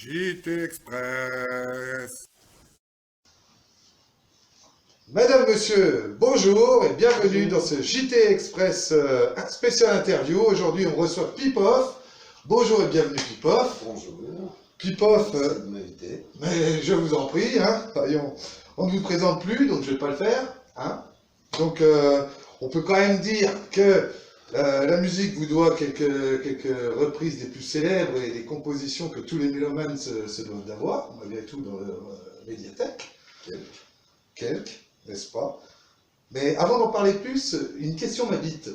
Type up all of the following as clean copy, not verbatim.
JT Express. Madame, monsieur, bonjour et bienvenue dans ce JT Express spécial interview. Aujourd'hui, on reçoit Pipoff. Bonjour et bienvenue Pipoff. Bonjour. Pipoff, Merci de m'inviter. mais je vous en prie, hein. On ne vous présente plus, donc je ne vais pas le faire. Hein. Donc, on peut quand même dire que la musique vous doit quelques reprises des plus célèbres et des compositions que tous les mélomanes se doivent d'avoir, malgré tout dans leur médiathèque. Quelques, n'est-ce pas? Mais avant d'en parler plus, une question m'habite.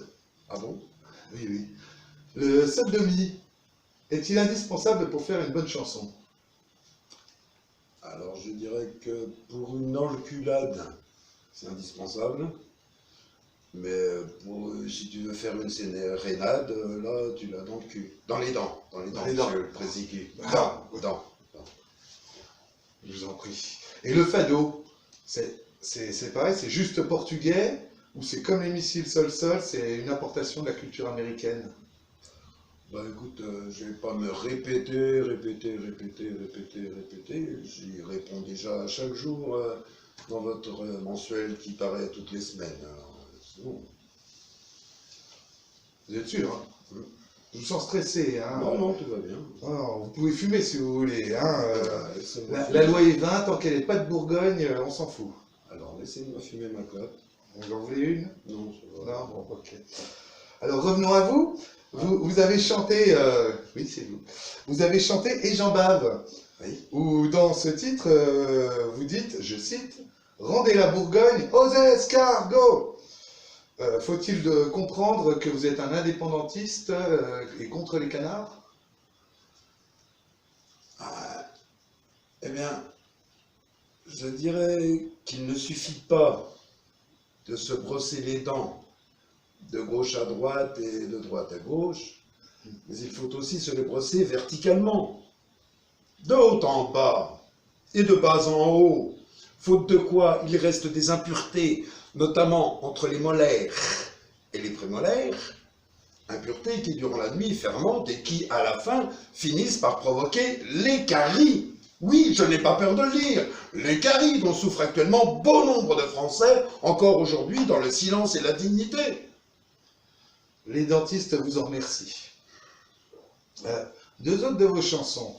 Ah bon? Oui, oui. Le sol de mi est-il indispensable pour faire une bonne chanson? Alors je dirais que pour une enculade, c'est indispensable. Mais si tu veux faire une sérénade, là tu l'as dans le cul. Dans les dents, monsieur le président. Dents. Je vous en prie. Et le fado, c'est pareil, c'est juste portugais ou c'est comme les missiles sol-sol, c'est une importation de la culture américaine? Bah écoute, je vais pas me répéter. J'y réponds déjà chaque jour dans votre mensuel qui paraît toutes les semaines. Alors, c'est bon. Vous êtes sûr, hein? Je vous sens stressé, hein? Non, tout va bien. Alors, vous pouvez fumer si vous voulez, hein? Laissez-moi La loi est 20, tant qu'elle n'est pas de Bourgogne, on s'en fout. Alors laissez-moi fumer ma clope. Vous en voulez une? Non, ça va. Non, bon, ok. Alors revenons à vous. Vous avez chanté, oui c'est vous, vous avez chanté Et j'en bave, Oui. où dans ce titre, vous dites, je cite, « Rendez la Bourgogne aux escargots ». Faut-il comprendre que vous êtes un indépendantiste et contre les canards? Eh bien, je dirais qu'il ne suffit pas de se brosser les dents de gauche à droite et de droite à gauche, mais il faut aussi se les brosser verticalement, de haut en bas et de bas en haut, faute de quoi il reste des impuretés, notamment entre les molaires et les prémolaires, impuretés qui durant la nuit fermentent et qui, à la fin, finissent par provoquer les caries. Oui, je n'ai pas peur de le dire, les caries dont souffrent actuellement bon nombre de Français, encore aujourd'hui dans le silence et la dignité. Les dentistes vous en remercient. Deux autres de vos chansons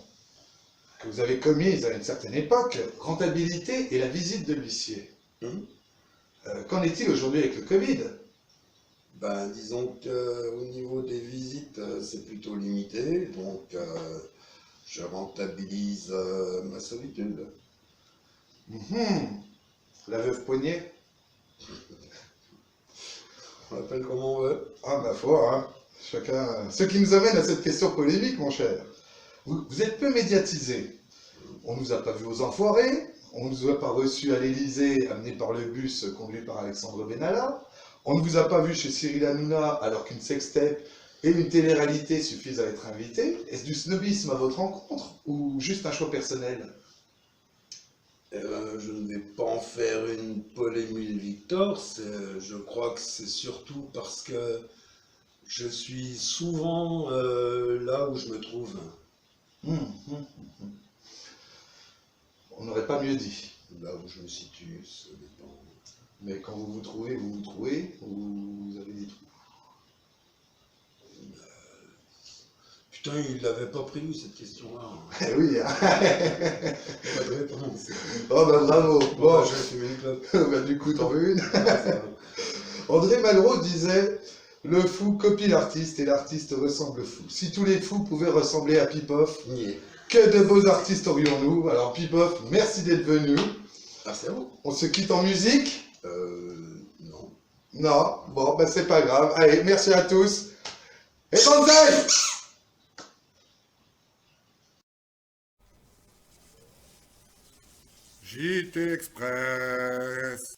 que vous avez commises à une certaine époque, Rentabilité et La visite de l'huissier. Qu'en est-il aujourd'hui avec le Covid? Ben, disons qu'au niveau des visites, c'est plutôt limité, donc je rentabilise ma solitude. La veuve Poignée? On l'appelle comme on veut. Ah, ma foi, hein. Chacun. Ce qui nous amène à cette question polémique, mon cher. Vous êtes peu médiatisé. On ne nous a pas vus aux Enfoirés, on ne vous a pas reçu à l'Élysée, amené par le bus conduit par Alexandre Benalla, on ne vous a pas vu chez Cyril Hanouna, alors qu'une sextape et une télé-réalité suffisent à être invité. Est-ce du snobisme à votre rencontre, ou juste un choix personnel? Je ne vais pas en faire une polémique, Victor. Je crois que c'est surtout parce que je suis souvent là où je me trouve. On n'aurait pas mieux dit. Là où je me situe, ça dépend. Mais quand vous vous trouvez, ou vous avez des trous? Putain, il l'avait pas prévu cette question-là. Eh oui, hein. Pas de réponse. Oh bah bravo. Bon, Je vais fumer une clope. bah, du coup t'en veux une. André Malraux disait « Le fou copie l'artiste et l'artiste ressemble au fou. Si tous les fous pouvaient ressembler à Pipoff, Nier. que de beaux artistes aurions-nous » Alors Pipoff, merci d'être venu. Merci à vous. On se quitte en musique? Non. Non. Bon, bah c'est pas grave. Allez, merci à tous. Et banzai! JT Express.